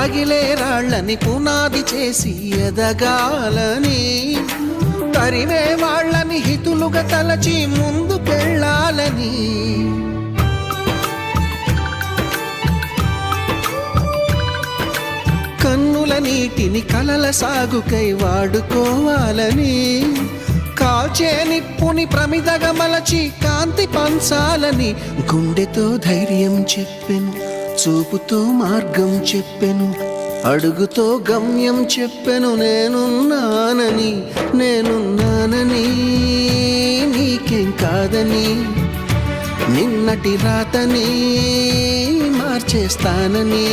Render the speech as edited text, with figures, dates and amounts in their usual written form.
తగిలే రాళ్ళని పునాది చేసి ఎదగాలని, తరిమే వాళ్ళని హితులుగా తలచి ముందుకెళ్ళాలని, కన్నుల నీటిని కలల సాగుకై వాడుకోవాలని, కాల్చే నిప్పుని ప్రమిదగా మలచి కాంతి పంచాలని, గుండెతో ధైర్యం చెప్పెను, చూపుతో మార్గం చెప్పెను, అడుగుతో గమ్యం చెప్పెను. నేనున్నానని నీకేం కాదని, నిన్నటి రాతని మార్చేస్తానని.